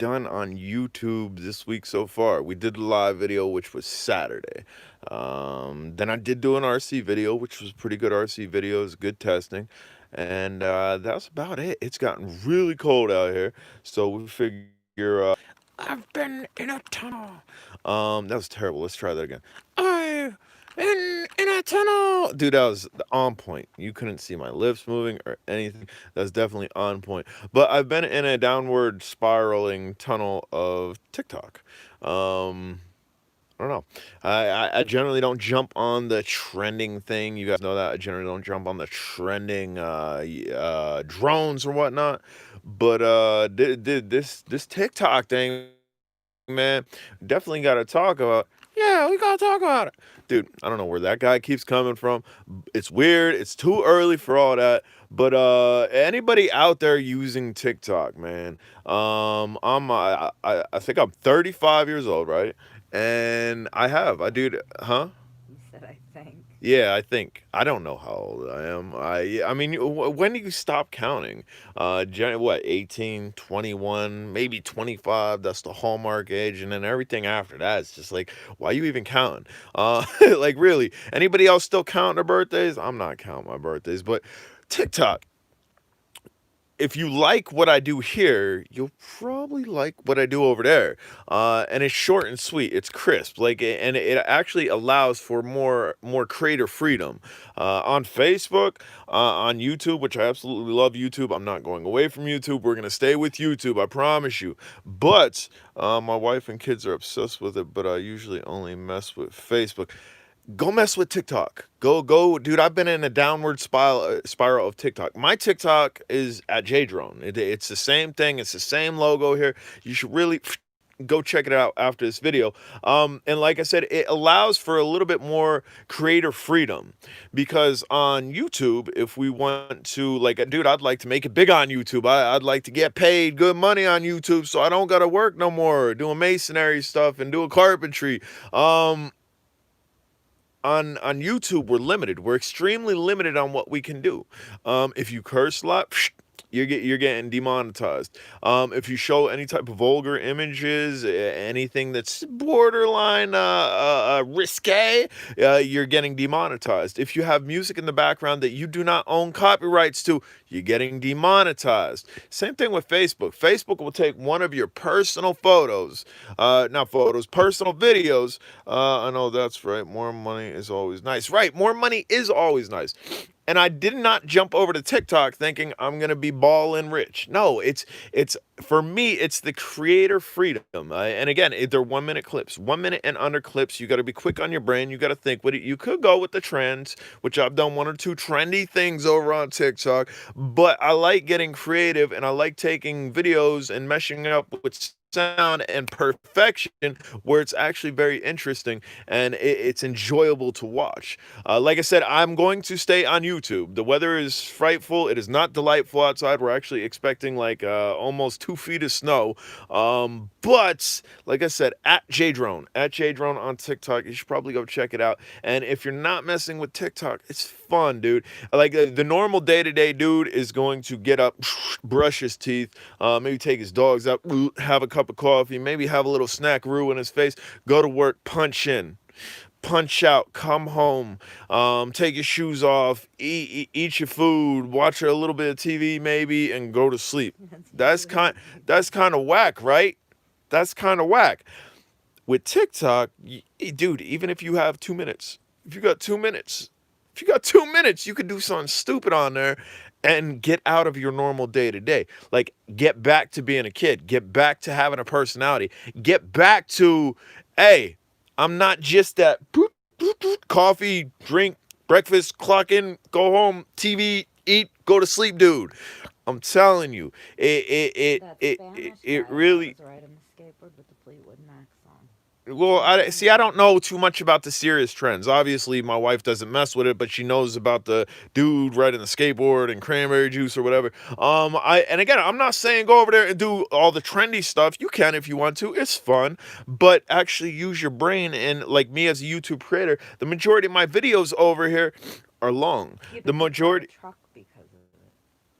done on YouTube this week so far. We did a live video, which was Saturday. Then I did do an RC video, which was pretty good RC videos, good testing. And that's about it. It's gotten really cold out here. So we figure, I've been in a tunnel. That was terrible. Let's try that again. I've been in a tunnel. Dude, that was on point. You couldn't see my lips moving or anything. That's definitely on point. But I've been in a downward spiraling tunnel of TikTok. I don't know. I generally don't jump on the trending thing. You guys know that. I generally don't jump on the trending drones or whatnot. But this TikTok thing, man, definitely got to talk about. Yeah, we got to talk about it. Dude, I don't know where that guy keeps coming from. It's weird. It's too early for all that. But anybody out there using TikTok, man, I think I'm 35 years old, right? And I do, huh? You said I think. Yeah, I think. I don't know how old I am. I mean, when do you stop counting? What, 18, 21, maybe 25? That's the hallmark age. And then everything after that, it's just like, why are you even counting? Like, really, anybody else still counting their birthdays? I'm not counting my birthdays, but TikTok, if you like what I do here, you'll probably like what I do over there. And it's short and sweet. It's crisp. And it actually allows for more creator freedom. On Facebook, on YouTube, which I absolutely love YouTube. I'm not going away from YouTube. We're gonna stay with YouTube. I promise you. But my wife and kids are obsessed with it. But I usually only mess with Facebook. Go mess with TikTok. Go, dude. I've been in a downward spiral of TikTok. My TikTok is at JDrone. It's the same thing. It's the same logo here. You should really go check it out after this video. And like I said, it allows for a little bit more creator freedom because on YouTube, if we want to, like, dude, I'd like to make it big on YouTube. I'd like to get paid good money on YouTube so I don't gotta work no more doing masonry stuff and doing carpentry. On YouTube, we're limited. We're extremely limited on what we can do. If you curse a lot, you're getting demonetized. If you show any type of vulgar images, anything that's borderline risque, you're getting demonetized. If you have music in the background that you do not own copyrights to, you're getting demonetized. Same thing with Facebook. Facebook will take one of your personal photos, not photos, personal videos. I know that's right. More money is always nice. Right, more money is always nice. And I did not jump over to TikTok thinking I'm gonna be ballin' rich. No, it's for me. It's the creator freedom. And again, they're 1 minute clips, 1 minute and under clips. You got to be quick on your brain. You got to think. What you could go with the trends, which I've done one or two trendy things over on TikTok. But I like getting creative, and I like taking videos and meshing it up with sound and perfection where it's actually very interesting and it's enjoyable to watch. Like I said, I'm going to stay on YouTube. The weather is frightful. It is not delightful outside. We're actually expecting like almost 2 feet of snow. But like I said, at JDrone on TikTok, you should probably go check it out. And if you're not messing with TikTok, it's fun, dude. Like the normal day to day dude is going to get up, brush his teeth, maybe take his dogs out, have a cup of coffee, maybe have a little snack in his face, go to work, punch in, punch out, come home, take your shoes off, eat your food, watch a little bit of TV maybe, and go to sleep. That's That's usually kind that's kind of whack, right? That's kind of whack. With TikTok, dude, even if you have 2 minutes, if you got 2 minutes, if you got 2 minutes, you could do something stupid on there and get out of your normal day to day. Like, get back to being a kid, get back to having a personality, get back to, hey, I'm not just that coffee, drink, breakfast, clock in, go home, TV, eat, go to sleep, dude. I'm telling you, that Spanish it guy that really. was riding the skateboard with the Fleetwood Mac song. Well, He I told see. me I that. don't know too much about the serious trends. Obviously, my wife doesn't mess with it, but she knows about the dude riding the skateboard and cranberry juice or whatever. And again, I'm not saying go over there and do all the trendy stuff. You can if you want to. It's fun, but actually use your brain. And like me as a YouTube creator, the majority of my videos over here are long. Yeah, The but you bought a majority. truck because of it.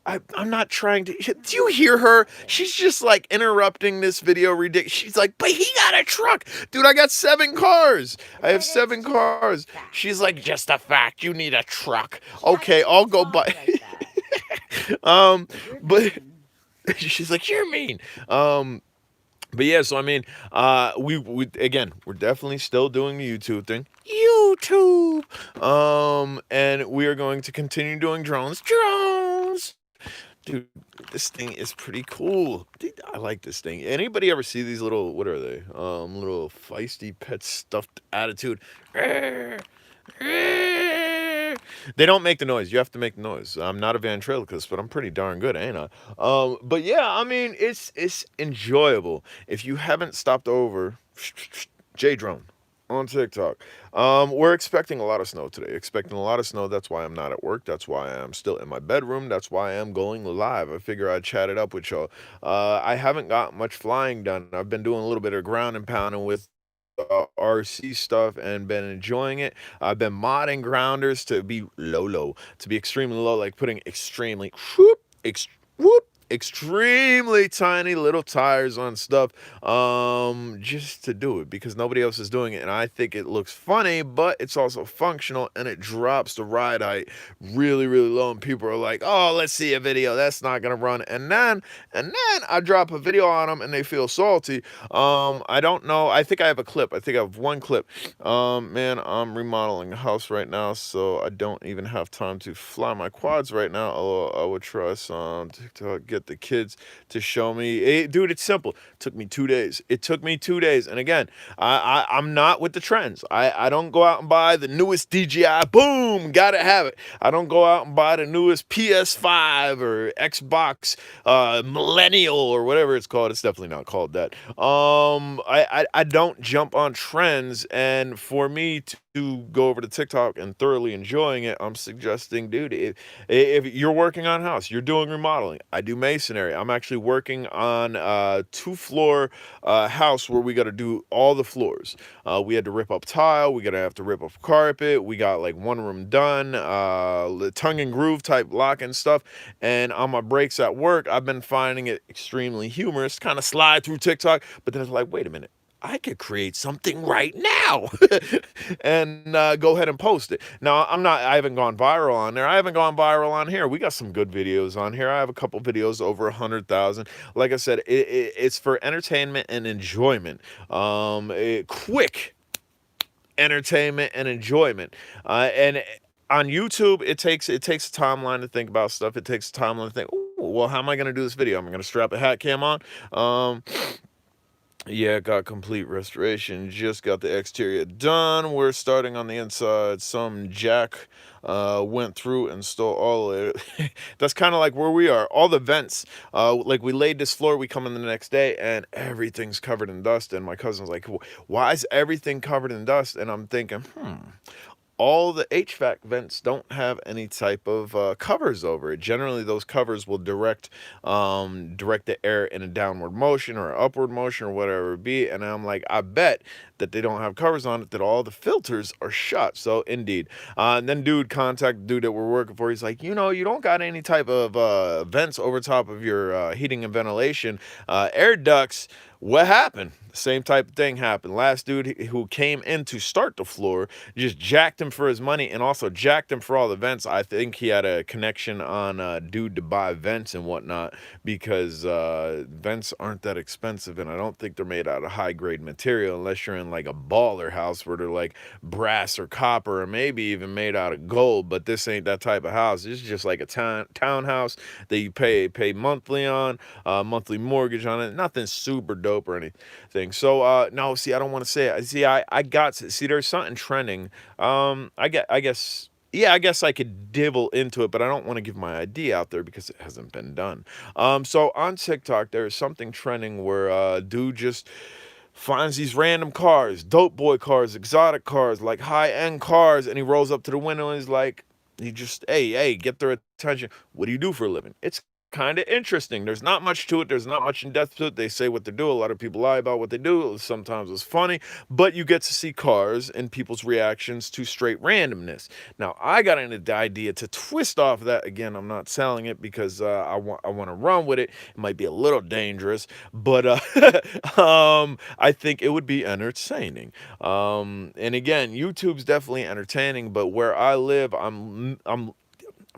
I'm not trying to. Do you hear her? She's just like interrupting this video. Ridiculous. She's like, but he got a truck, dude. I got 7 cars. I have But it's 7 cars. just a fact. She's like, just a fact. You need a truck. Shut Okay, up! I'll Don't go talk buy. like that. um, You're but mean. she's like, you're mean. But yeah, so I mean, we again, we're definitely still doing the YouTube thing. YouTube. And we are going to continue doing drones. Drones. Dude, this thing is pretty cool. Dude, I like this thing. Anybody ever see these little, what are they? Little feisty pet stuffed attitude. They don't make the noise. You have to make the noise. I'm not a ventriloquist, but I'm pretty darn good, ain't I? But yeah, I mean, it's enjoyable. If you haven't stopped over, J Drone on TikTok. We're expecting a lot of snow today. Expecting a lot of snow. That's why I'm not at work. That's why I'm still in my bedroom. That's why I'm going live. I figure I'd chat it up with y'all. I haven't got much flying done. I've been doing a little bit of ground and pounding with RC stuff and been enjoying it. I've been modding grounders to be low, to be extremely low, like putting extremely whoop, extremely tiny little tires on stuff, just to do it because nobody else is doing it, and I think it looks funny, but it's also functional, and it drops the ride height really low, and people are like, oh, let's see a video that's not gonna run, and then I drop a video on them and they feel salty. I don't know. I think I have a clip. I think I have one clip. Man, I'm remodeling a house right now, so I don't even have time to fly my quads right now. Although I would try some TikTok, get the kids to show me. Dude, it's simple. It took me 2 days. It took me 2 days. And again, I'm not with the trends. I don't go out and buy the newest DJI. Boom, gotta have it. I don't go out and buy the newest PS5 or Xbox Millennial or whatever it's called. It's definitely not called that. I don't jump on trends, and for me to go over to TikTok and thoroughly enjoying it, I'm suggesting, dude, if you're working on a house, you're doing remodeling. I do masonry. I'm actually working on a 2-floor house where we got to do all the floors. We had to rip up tile. We gotta have to rip up carpet. We got like one room done. Tongue and groove type lock and stuff. And on my breaks at work, I've been finding it extremely humorous. Kind of slide through TikTok, but then it's like, wait a minute. I could create something right now and go ahead and post it. Now, I haven't gone viral on there. I haven't gone viral on here. We got some good videos on here. I have a couple videos over 100,000. Like I said, it's for entertainment and enjoyment. Quick entertainment and enjoyment. And on YouTube, it takes a timeline to think about stuff. It takes a timeline to think, "Ooh, well, how am I going to do this video? I'm going to strap a hat cam on. Yeah, got complete restoration. Just got the exterior done. We're starting on the inside. Some jack went through and stole all of it. That's kind of like where we are. All the vents. Like we laid this floor. We come in the next day and everything's covered in dust. And my cousin's like, "Why is everything covered in dust?" And I'm thinking, all the HVAC vents don't have any type of covers over it. Generally, those covers will direct the air in a downward motion or upward motion or whatever it be. And I'm like, I bet that they don't have covers on it, that all the filters are shut. So indeed. And then contact dude that we're working for. He's like, you don't got any type of vents over top of your heating and ventilation, air ducts. What happened? Same type of thing happened. Last dude who came in to start the floor just jacked him for his money and also jacked him for all the vents. I think he had a connection on dude to buy vents and whatnot because vents aren't that expensive, and I don't think they're made out of high grade material unless you're in like a baller house where they're like brass or copper or maybe even made out of gold. But this ain't that type of house. This is just like a townhouse that you pay monthly on, monthly mortgage on it. Nothing super dope or anything. So no, see, I don't want to say it. See, I got to see there's something trending. I guess. Yeah, I guess I could dibble into it, but I don't want to give my idea out there because it hasn't been done. So on TikTok, there's something trending where dude just finds these random cars, dope boy cars, exotic cars, like high-end cars, and he rolls up to the window and he's like, he just, hey, get their attention. What do you do for a living? It's kind of interesting. There's not much to it. There's not much in depth to it. They say what they do. A lot of people lie about what they do. Sometimes it's funny, but you get to see cars and people's reactions to straight randomness. Now, I got into the idea to twist off that. Again, I'm not selling it because I want to run with it. It might be a little dangerous, but I think it would be entertaining. And again, YouTube's definitely entertaining, but where I live, I'm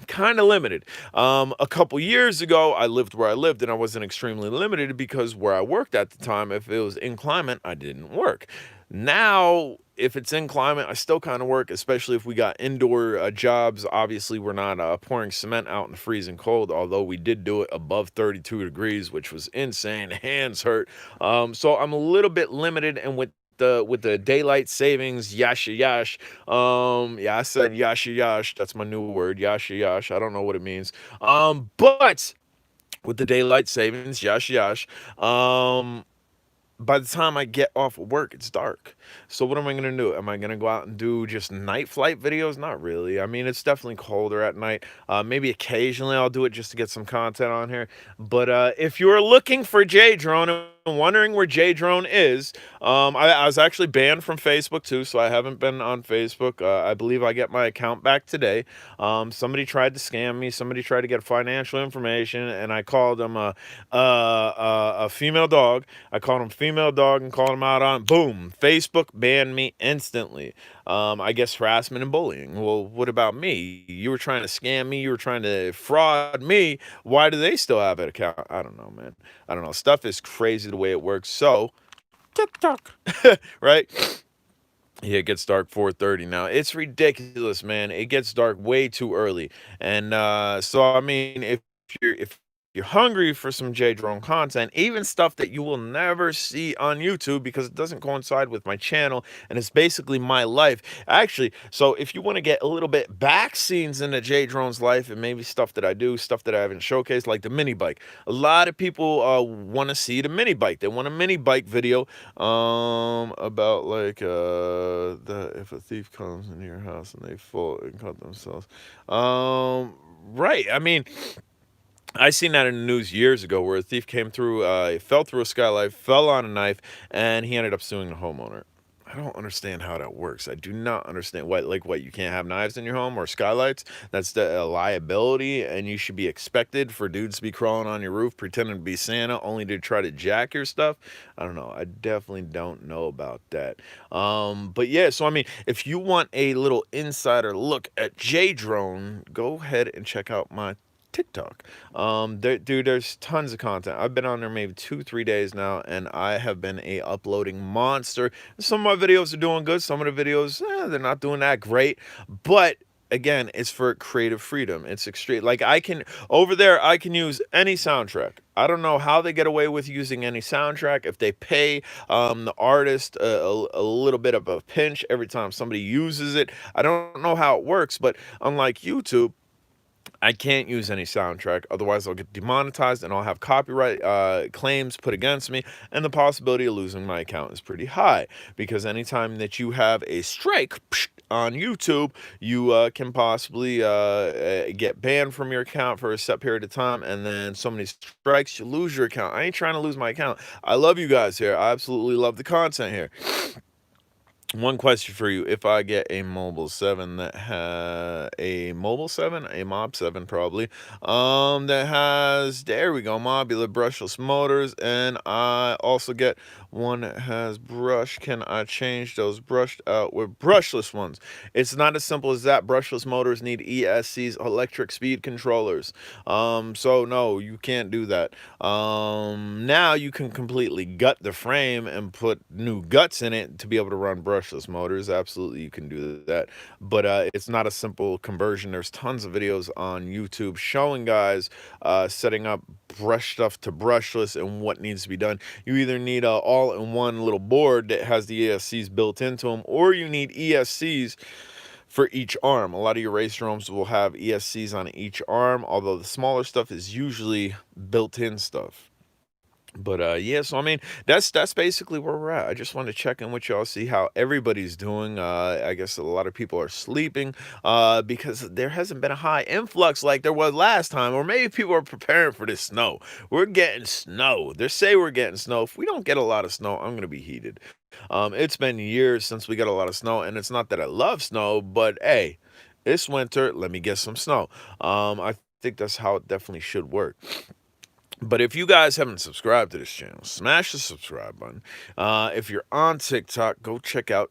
kind of limited. A couple years ago, I lived where I lived, and I wasn't extremely limited because where I worked at the time, if it was inclement, I didn't work. Now, if it's inclement, I still kind of work, especially if we got indoor jobs. Obviously, we're not pouring cement out in the freezing cold, although we did do it above 32 degrees, which was insane. Hands hurt. So I'm a little bit limited, and with the daylight savings, yasha yash. Yeah, I said yasha yash. That's my new word, yasha yash. I don't know what it means. But with the daylight savings, yash yash. By the time I get off of work, it's dark. So what am I gonna do? Am I gonna go out and do just night flight videos? Not really. I mean, it's definitely colder at night. Maybe occasionally I'll do it just to get some content on here. But if you're looking for J Drone and wondering where J Drone is, I was actually banned from Facebook too, so I haven't been on Facebook. I believe I get my account back today. Somebody tried to scam me. Somebody tried to get financial information, and I called them a female dog. I called him female dog and called him out on boom. Facebook banned me instantly. I guess harassment and bullying. Well, what about me? You were trying to scam me. You were trying to fraud me. Why do they still have an account? I don't know, man. I don't know. Stuff is crazy the way it works. So, TikTok, right? Yeah, it gets dark 4:30 now. It's ridiculous, man. It gets dark way too early. And so I mean, if you're hungry for some J Drone content, even stuff that you will never see on YouTube because it doesn't coincide with my channel and it's basically my life. Actually, so if you want to get a little bit back scenes into J Drone's life and maybe stuff that I do, stuff that I haven't showcased, like the mini bike. A lot of people want to see the mini bike. They want a mini bike video about like the if a thief comes into your house and they fall and cut themselves. Right. I mean, I seen that in the news years ago where a thief came through, fell through a skylight, fell on a knife, and he ended up suing the homeowner. I don't understand how that works. I do not understand what you can't have knives in your home or skylights. That's the liability, and you should be expected for dudes to be crawling on your roof pretending to be Santa only to try to jack your stuff. I don't know. I definitely don't know about that. But yeah. So I mean, if you want a little insider look at J Drone, go ahead and check out my TikTok. Dude, there's tons of content. I've been on there maybe 2, 3 days now, and I have been a uploading monster. Some of my videos are doing good. Some of the videos, they're not doing that great. But again, it's for creative freedom. It's extreme. Like I can over there, I can use any soundtrack. I don't know how they get away with using any soundtrack. If they pay the artist a little bit of a pinch every time somebody uses it, I don't know how it works. But unlike YouTube, I can't use any soundtrack, otherwise I'll get demonetized and I'll have copyright claims put against me, and the possibility of losing my account is pretty high, because anytime that you have a strike on YouTube, you can possibly get banned from your account for a set period of time, and then so many strikes, you lose your account. I ain't trying to lose my account. I love you guys here. I absolutely love the content here. One question for you: if I get a mobile 7 that has a mobile 7, a mob 7 probably, that has, there we go, modular brushless motors, and I also get one that has brush, can I change those brushed out with brushless ones? It's not as simple as that. Brushless motors need ESCs, electric speed controllers. So no, you can't do that. Now you can completely gut the frame and put new guts in it to be able to run brushless motors. Absolutely, you can do that. But it's not a simple conversion. There's tons of videos on YouTube showing guys setting up brush stuff to brushless and what needs to be done. You either need a all-in-one little board that has the ESCs built into them, or you need ESCs for each arm. A lot of your race drones will have ESCs on each arm, although the smaller stuff is usually built-in stuff. But yeah, so I mean, that's basically where we're at. I just want to check in with y'all, see how everybody's doing. I guess a lot of people are sleeping because there hasn't been a high influx like there was last time, or maybe people are preparing for this snow. We're getting snow. They say we're getting snow. If we don't get a lot of snow, I'm gonna be heated. It's been years since we got a lot of snow, and it's not that I love snow, but hey, it's winter. Let me get some snow. I think that's how it definitely should work. But if you guys haven't subscribed to this channel, smash the subscribe button. If you're on TikTok, go check out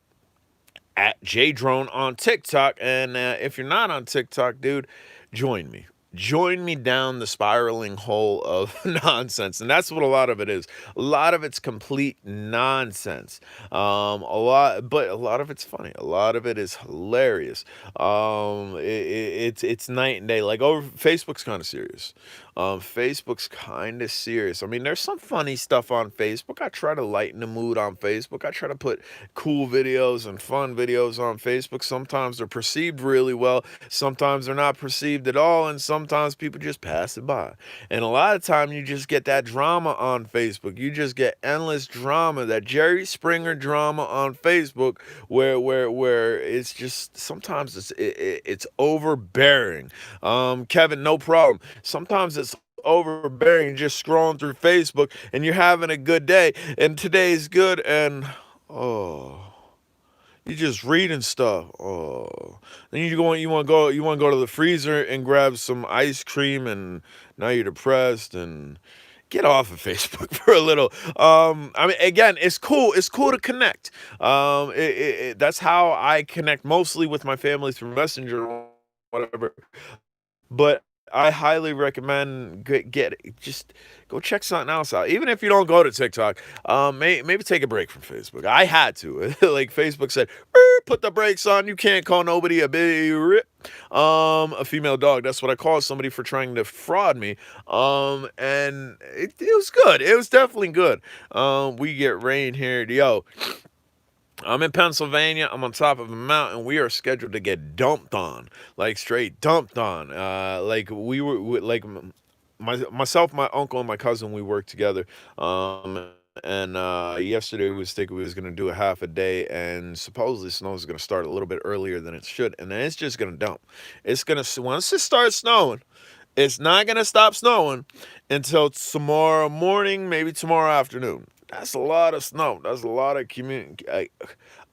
at JDrone on TikTok. And if you're not on TikTok, dude, join me. Join me down the spiraling hole of nonsense. And that's what a lot of it is. A lot of it's complete nonsense. But a lot of it's funny. A lot of it is hilarious. It's night and day. Like, over Facebook's kind of serious. Facebook's kind of serious. I mean, there's some funny stuff on Facebook. I try to lighten the mood on Facebook. I try to put cool videos and fun videos on Facebook. Sometimes they're perceived really well. Sometimes they're not perceived at all. And sometimes people just pass it by. And a lot of time you just get that drama on Facebook. You just get endless drama, that Jerry Springer drama on Facebook, where it's just sometimes it's overbearing. Kevin, no problem. Sometimes it's overbearing, just scrolling through Facebook and you're having a good day and today's good, and oh, you just reading stuff. Oh, then you want to go to the freezer and grab some ice cream, and now you're depressed. And get off of Facebook for a little. I mean, again, it's cool. It's cool to connect. That's how I connect mostly with my family, through Messenger or whatever. But I highly recommend just go check something else out. Even if you don't go to TikTok, maybe take a break from Facebook. I had to. Like, Facebook said, put the brakes on. You can't call nobody a bitch. A female dog. That's what I call somebody for trying to fraud me. And it was good. It was definitely good. We get rain here. Yo, I'm in Pennsylvania. I'm on top of a mountain. We are scheduled to get dumped on, like straight dumped on. Like like myself, my uncle, and my cousin. We worked together. And yesterday we was thinking we was gonna do a half a day, and supposedly snow is gonna start a little bit earlier than it should, and then it's just gonna dump. It's gonna once it starts snowing, it's not gonna stop snowing until tomorrow morning, maybe tomorrow afternoon. That's a lot of snow. That's a lot of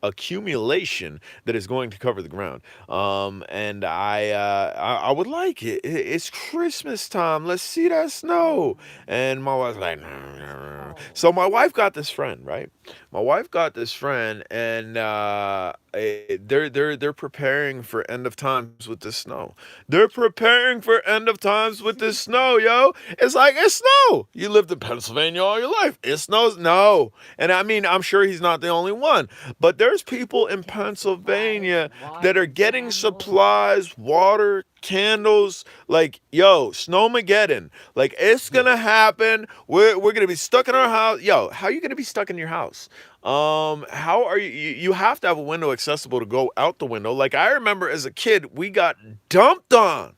accumulation that is going to cover the ground. And I would like it. It's Christmas time. Let's see that snow. And my wife's like, "Nah." So my wife got this friend, right? My wife got this friend, and they're preparing for end of times with the snow. They're preparing for end of times with the snow, yo. It's like, it's snow. You lived in Pennsylvania all your life. It snows. No. And I mean, I'm sure he's not the only one, but there's people in Pennsylvania that are getting supplies, water, candles, like, yo, snowmageddon. Like, it's gonna happen. We're gonna be stuck in our house. Yo, how are you gonna be stuck in your house? How are you have to have a window accessible to go out the window. Like, I remember as a kid, we got dumped on.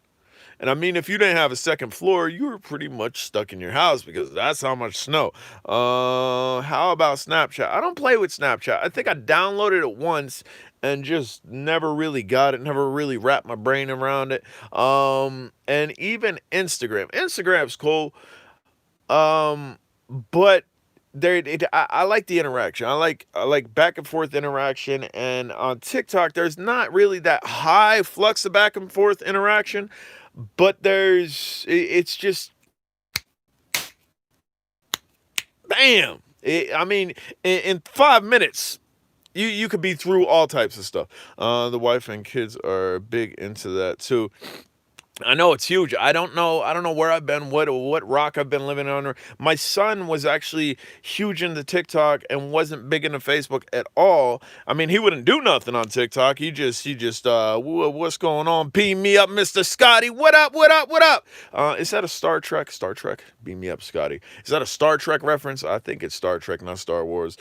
And I mean, if you didn't have a second floor, you were pretty much stuck in your house because that's how much snow. How about Snapchat? I don't play with Snapchat. I think I downloaded it once and just never really got it, never really wrapped my brain around it. And even Instagram. Instagram's cool. Um, but I like the interaction. I like back and forth interaction, and on TikTok there's not really that high flux of back and forth interaction, but it's just bam. I mean, in 5 minutes you could be through all types of stuff. The wife and kids are big into that too. I know it's huge. I don't know where I've been, what rock I've been living under. My son was actually huge into TikTok and wasn't big into Facebook at all. I mean, he wouldn't do nothing on TikTok. He just what's going on? Beam me up, Mr. Scotty. What up? What up? What up? Is that a Star Trek? Star Trek? Beam me up, Scotty. Is that a Star Trek reference? I think it's Star Trek, not Star Wars.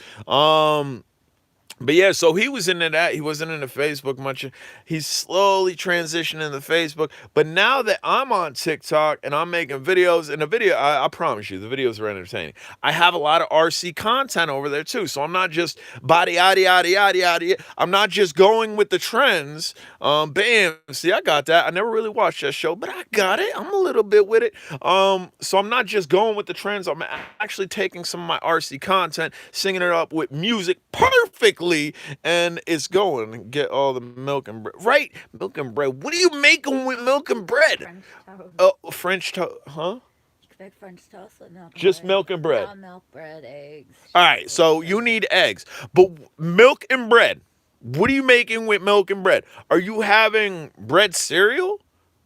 But yeah, so he was into that. He wasn't into Facebook much. He's slowly transitioning into Facebook. But now that I'm on TikTok and I'm making videos, and the video, I promise you, the videos are entertaining. I have a lot of RC content over there too. So I'm not just body, yada, yada, yada, yada. I'm not just going with the trends. Bam. See, I got that. I never really watched that show, but I got it. I'm a little bit with it. So I'm not just going with the trends. I'm actually taking some of my RC content, singing it up with music perfectly, and it's going. Get all the milk and bread. Right? Milk and bread. What are you making with milk and bread? French toast. Oh, French toast. Huh? You can make French toast with milk and Just bread. milk and bread. Yeah, milk, bread, eggs, All cheese, right, so you whatever. need eggs. But milk and bread. What are you making with milk and bread? Are you having bread cereal?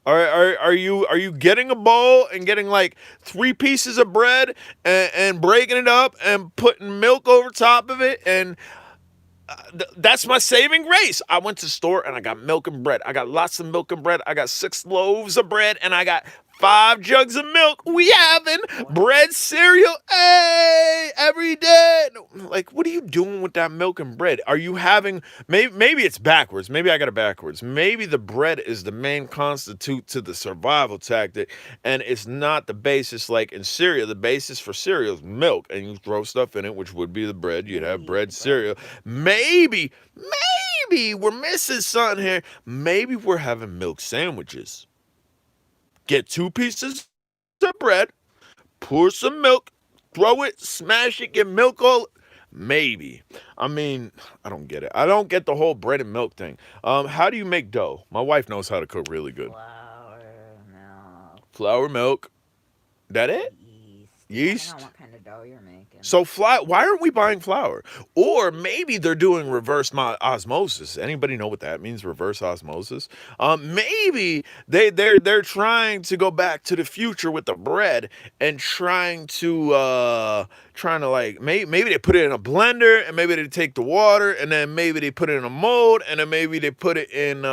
Are you getting a bowl and getting like 3 pieces of bread and breaking it up and putting milk over top of it, and that's my saving grace. I went to the store and I got milk and bread. I got lots of milk and bread. I got 6 loaves of bread and I got 5 jugs of milk. We having Wow. bread cereal, hey, every day. Like, what are you doing with that milk and bread? Are you having, maybe it's backwards. Maybe I got it backwards. Maybe the bread is the main constitute to the survival tactic, and it's not the basis like in cereal. The basis for cereal is milk, and you throw stuff in it, which would be the bread. You'd And you have eat the bread bread cereal. with it. Yeah. Maybe we're missing something here. Maybe we're having milk sandwiches. Get 2 pieces of bread, pour some milk, throw it, smash it, get milk all. Maybe. I mean, I don't get it. I don't get the whole bread and milk thing. How do you make dough? My wife knows how to cook really good. Flour, milk, Flour, milk. That it? yeast, depending on Yeast. what kind of dough you're making. So why aren't we buying flour? Or maybe they're doing reverse osmosis. Anybody know what that means? Reverse osmosis. Maybe they're trying to go back to the future with the bread and trying to like maybe they put it in a blender, and maybe they take the water, and then maybe they put it in a mold, and then maybe they put it in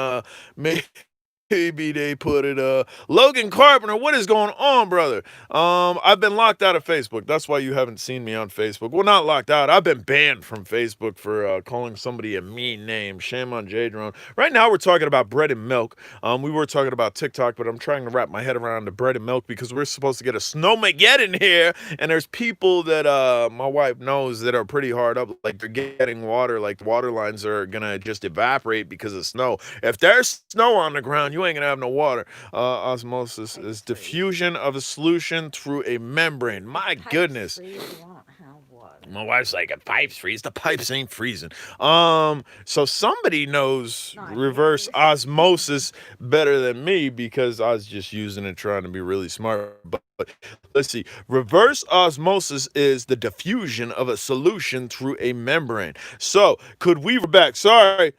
maybe they put it Logan Carpenter, what is going on, brother? I've been locked out of Facebook. That's why you haven't seen me on Facebook. Well, not locked out. I've been banned from Facebook for calling somebody a mean name. Shame on J Drone. Right now we're talking about bread and milk. We were talking about TikTok, but I'm trying to wrap my head around the bread and milk because we're supposed to get a snowmageddon here, and there's people that my wife knows that are pretty hard up, like they're getting water, like the water lines are gonna just evaporate because of snow. If there's snow on the ground, you ain't gonna have no water. Osmosis is Pipes freeze. diffusion of a solution through a membrane. If My pipes goodness. freeze, you won't have water. My wife's like, if pipes freeze, the pipes ain't freezing. So somebody knows Not reverse here. osmosis better than me because I was just using it trying to be really smart. But let's see. Reverse osmosis is the diffusion of a solution through a membrane. So could we back? Sorry.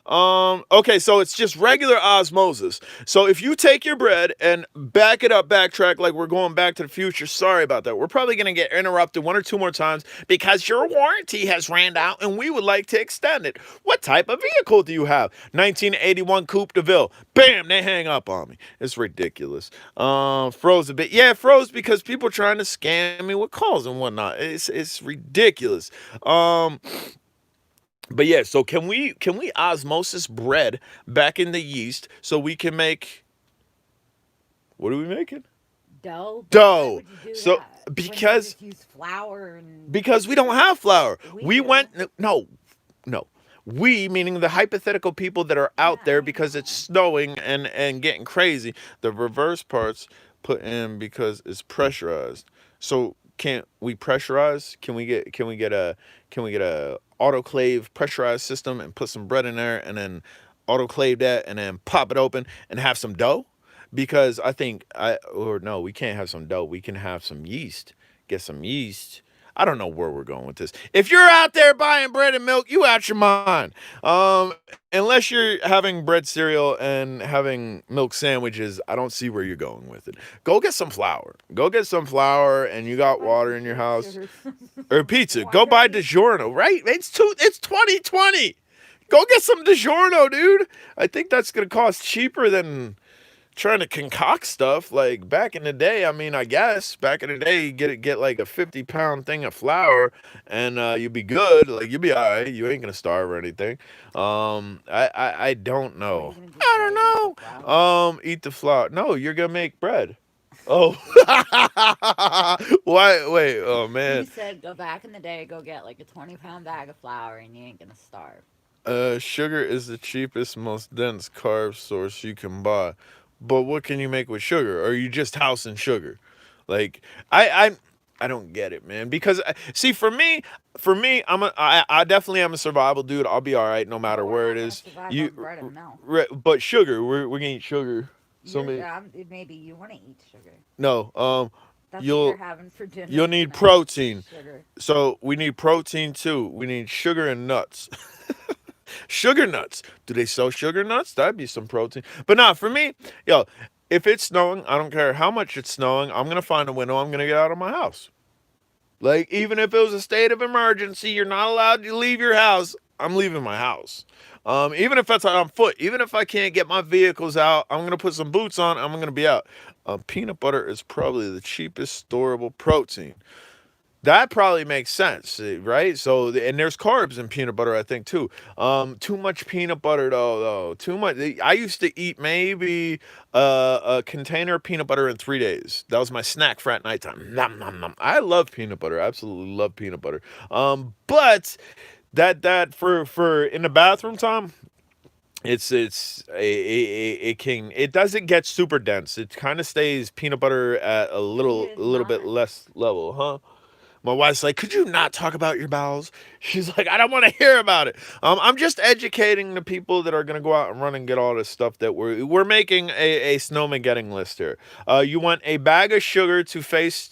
Okay, so it's just regular osmosis. So if you take your bread and back it up, backtrack like we're going back to the future, sorry about that. We're probably going to get interrupted 1 or 2 more times because your warranty has ran out and we would like to extend it. What type of vehicle do you have? 1981 Coupe de Ville. Bam, they hang up on me. It's ridiculous. Froze a bit. Yeah, it froze because people trying to scam me with calls and whatnot. It's ridiculous. But yeah, so can we osmosis bread back in the yeast so we can make, what are we making? Dough, but why Dough. would you do So that when you could because just use flour and because we don't have flour. we We do? went no. We, meaning the hypothetical people that are Yeah, out there I because it's know. snowing and getting crazy. The reverse parts put in because it's pressurized. So can't we pressurize? Can we get a autoclave pressurized system and put some bread in there and then autoclave that and then pop it open and have some dough? Because I think I or no, we can't have some dough. We can have some yeast. Get some yeast. I don't know where we're going with this. If you're out there buying bread and milk, you out your mind. Unless you're having bread cereal and having milk sandwiches, I don't see where you're going with it. Go get some flour. Go get some flour, and you got Buy some water in your house pizza or or some pizza. Go buy water. DiGiorno. Right? It's 2020. Go get some DiGiorno, dude. I think that's gonna cost cheaper than trying to concoct stuff like back in the day. I mean, I guess back in the day, you get like a 50-pound thing of flour, and you'd be good. Like you'd be all right. You ain't gonna starve or anything. I don't What are know. you gonna do I today? don't Eat the know. flour? Eat the flour. No, you're gonna make bread. Oh, why? Wait. Oh You man. said go back in the day, go get like a 20-pound bag of flour, and you ain't gonna starve. Sugar is the cheapest, most dense carb source you can buy. But what can you make with sugar? Or are you just housing sugar? Like I don't get it, man. Because see, for me, I definitely am a survival dude. I'll be all right no Oh, matter we're where it not gonna is. survive on You, bread and milk. but sugar, we're gonna eat sugar. So You're many, maybe you want to eat sugar. no, That's what you're you'll having for you'll dinner need tonight. protein. Sugar. So we need protein too. We need sugar and nuts. Sugar nuts. Do they sell sugar nuts? That'd be some protein. But nah, for me, yo, if it's snowing, I don't care how much it's snowing. I'm gonna find a window. I'm gonna get out of my house. Like even if it was a state of emergency, you're not allowed to leave your house. I'm leaving my house. Even if that's on foot, even if I can't get my vehicles out, I'm gonna put some boots on. I'm gonna be out. Peanut butter is probably the cheapest storable protein. That probably makes sense, right? So, and there's carbs in peanut butter, I think, too. Too much peanut butter, though. Too much. I used to eat maybe a container of peanut butter in 3 days. That was my snack for at nighttime. Nom, nom, nom. I love peanut butter. I absolutely love peanut butter. But that for in the bathroom time, it can it doesn't get super dense. It kind of stays peanut butter at a It is little bit not. less level, huh? My wife's like, could you not talk about your bowels? She's like, I don't want to hear about it. I'm just educating the people that are gonna go out and run and get all this stuff that we're making a snowman getting list here. You want a bag of sugar to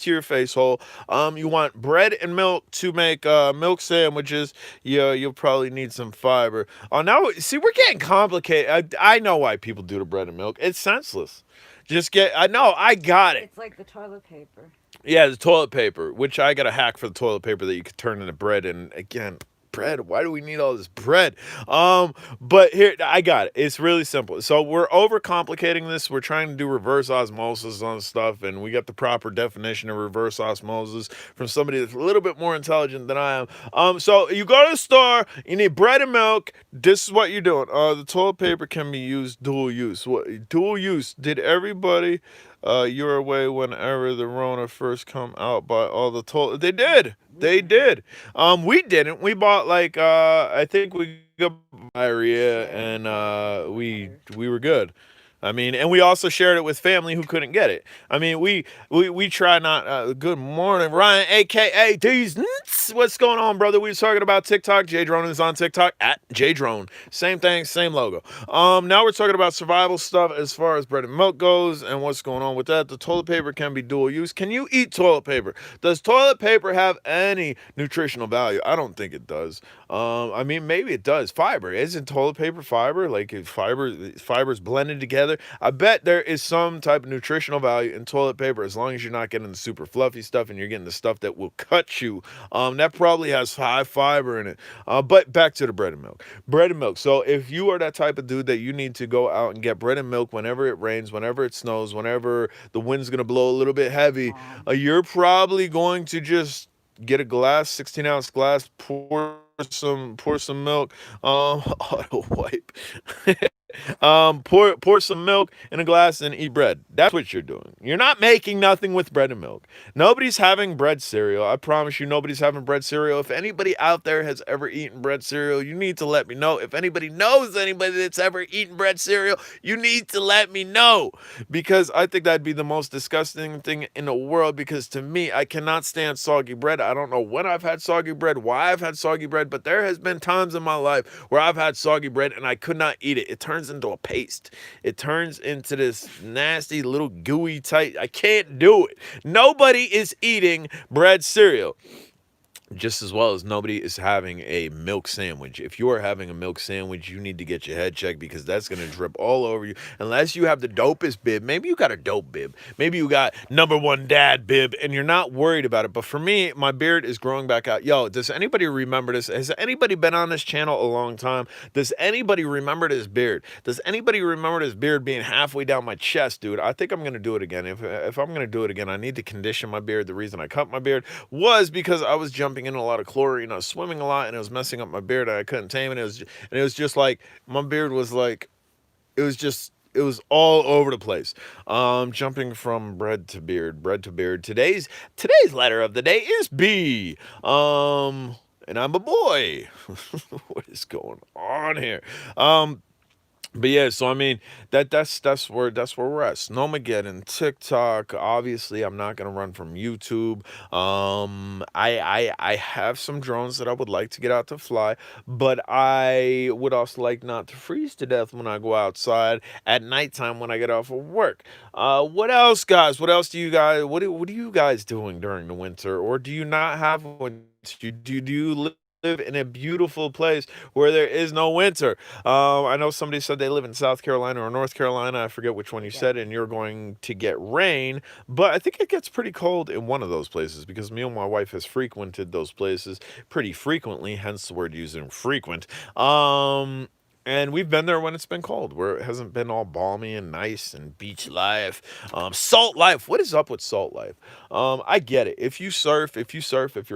your face hole. You want bread and milk to make milk sandwiches. Yeah, you'll probably need some fiber. Oh, now see, we're getting complicated. I know why people do the bread and milk. It's senseless. Just get. I know. I got it. It's like the toilet paper. Yeah, the toilet paper, which I got a hack for the toilet paper that you could turn into bread. And again, bread. Why do we need all this bread? But here I got it. It's really simple. So we're overcomplicating this. We're trying to do reverse osmosis on stuff, and we got the proper definition of reverse osmosis from somebody that's a little bit more intelligent than I am. So you go to the store, you need bread and milk. This is what you're doing. The toilet paper can be used dual use. What dual use? Did everybody your way whenever the Rona first come out by all the toilet? They did. We They didn't. did. We didn't. We bought like I think we got diarrhea Shared and toilet we paper. we were good. I mean, and we also shared it with family who couldn't get it. I mean, we try not. Good morning, Ryan, aka D's Nuts. What's going on, brother? We was talking about TikTok. J Drone is on TikTok at J Drone. Same thing, same logo. Now we're talking about survival stuff as far as bread and milk goes, and what's going on with that. The toilet paper can be dual use. Can you eat toilet paper? Does toilet paper have any nutritional value? I don't think it does. I mean, maybe it does. Fiber isn't toilet paper fiber? Like if fiber's blended together. I bet there is some type of nutritional value in toilet paper as long as you're not getting the super fluffy stuff and you're getting the stuff that will cut you. That probably has high fiber in it. But back to the bread and milk. Bread and milk. So if you are that type of dude that you need to go out and get bread and milk whenever it rains, whenever it snows, whenever the wind's gonna blow a little bit heavy, you're probably going to just get a glass, 16-ounce glass, pour some milk, auto wipe. Pour some milk in a glass and eat bread. That's what you're doing. You're not making nothing with bread and milk. Nobody's having bread cereal. I promise you, nobody's having bread cereal. If anybody out there has ever eaten bread cereal, you need to let me know. If anybody knows anybody that's ever eaten bread cereal, you need to let me know, because I think that'd be the most disgusting thing in the world. Because to me, I cannot stand soggy bread. I don't know when I've had soggy bread, why I've had soggy bread, but there has been times in my life where I've had soggy bread and I could not eat it. It turns into a paste. It turns into this nasty little gooey type. I can't do it. Nobody is eating bread cereal. just as well as nobody is having a milk sandwich. If you are having a milk sandwich, you need to get your head checked because that's going to drip all over you. Unless you have the dopest bib. Maybe you got a dope bib. Maybe you got number one dad bib and you're not worried about it. But for me, my beard is growing back out. Yo, does anybody remember this? Has anybody been on this channel a long time? Does anybody remember this beard? Does anybody remember this beard being halfway down my chest, dude? I think I'm going to do it again. If I'm going to do it again, I need to condition my beard. The reason I cut my beard was because I was jumping in a lot of chlorine. I was swimming a lot, and it was messing up my beard. And I couldn't tame it. It was just like my beard was like it was all over the place. Jumping from bread to beard. Today's letter of the day is B. And I'm a boy. What is going on here? Um, but yeah, so I mean that's where we're at. Snowmageddon, TikTok. Obviously, I'm not gonna run from YouTube. I have some drones that I would like to get out to fly, but I would also like not to freeze to death when I go outside at nighttime when I get off of work. What else, guys? What else do you guys? What are you guys doing during the winter, or do you not have a winter? Do you live in a beautiful place where there is no winter? I know somebody said they live in South Carolina or North Carolina. I forget which one you Yep. said, and you're going to get rain. But I think it gets pretty cold in one of those places because me and my wife has frequented those places pretty frequently, hence the word using frequent. Um, and we've been there when it's been cold, where it hasn't been all balmy and nice and beach life. Salt life. What is up with salt life? I get it. If you're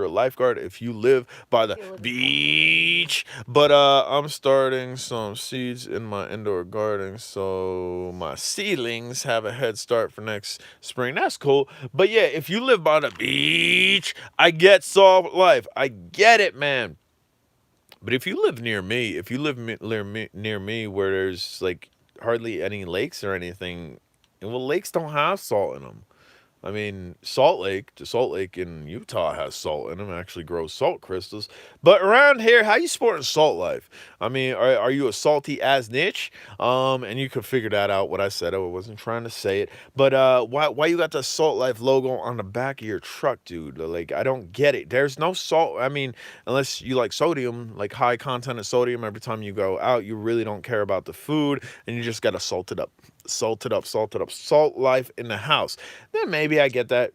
a lifeguard, if you live by the If you live in California. beach. But I'm starting some seeds in my indoor garden, so my seedlings have a head start for next spring. That's cool. But yeah, if you live by the beach, I get salt life. I get it, man. But if you live near me, if you live near me where there's like hardly any lakes or anything, well, lakes don't have salt in them. I mean, the Salt Lake in Utah has salt in them, actually grows salt crystals. But around here, how you sporting salt life? I mean, are you a salty ass niche? And you could figure that out. What I said, I wasn't trying to say it. But why you got the Salt Life logo on the back of your truck, dude? Like, I don't get it. There's no salt. I mean, unless you like sodium, like high content of sodium. Every time you go out, you really don't care about the food, and you just gotta salt it up, salt it up, salt it up. Salt Life in the house. Then maybe I get that.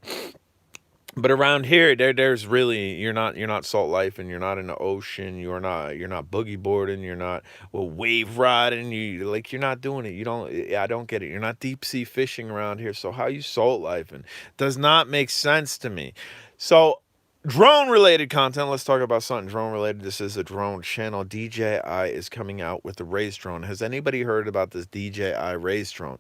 But around here, there's really you're not salt life, and you're not in the ocean. You're not boogie boarding. You're not well wave riding. You're not doing it. You don't. I don't get it. You're not deep sea fishing around here. So how you salt life and does not make sense to me. So drone related content. Let's talk about something drone related. This is a drone channel. DJI is coming out with a race drone. Has anybody heard about this DJI race drone?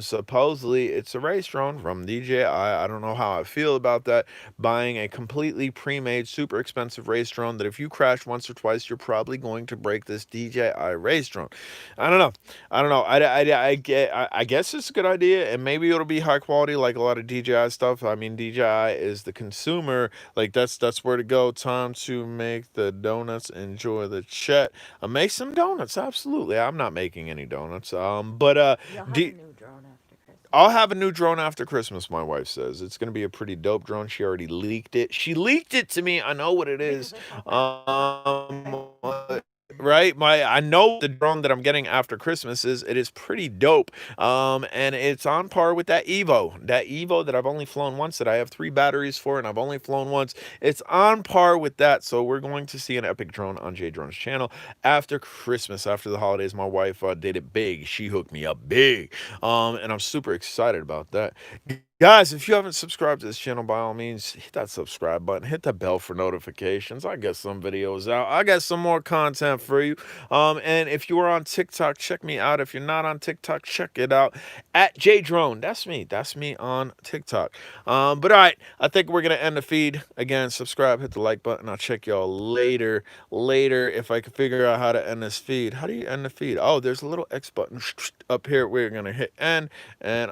Supposedly it's a race drone from DJI. I don't know how I feel about that. Buying a completely pre-made, super expensive race drone that if you crash once or twice, you're probably going to break this DJI race drone. I don't know. I don't know. I guess it's a good idea, and maybe it'll be high quality like a lot of DJI stuff. I mean, DJI is the consumer. Like that's where to go. Time to make the donuts. Enjoy the chat. Make some donuts. Absolutely. I'm not making any donuts. But You'll have a D- new drone after I'll Christmas. have a new drone after Christmas, my wife says. It's going to be a pretty dope drone. She already leaked it. She leaked it to me. I know what it is. Because I saw that. Right? I know the drone that I'm getting after Christmas is. It is pretty dope. And it's on par with that Evo. That Evo that I've only flown once, that I have 3 batteries for, and I've only flown once. It's on par with that. So we're going to see an epic drone on J Drone's channel after Christmas, after the holidays. My wife did it big. She hooked me up big. And I'm super excited about that. Guys, if you haven't subscribed to this channel, by all means, hit that subscribe button, hit the bell for notifications. I get some videos out. I got some more content for you. And if you are on TikTok, check me out. If you're not on TikTok, check it out at JDrone. That's me. That's me on TikTok. But all right, I think we're gonna end the feed again. Subscribe, hit the like button. I'll check y'all later. Later, if I can figure out how to end this feed. How do you end the feed? Oh, there's a little X button up here. We're gonna hit end, and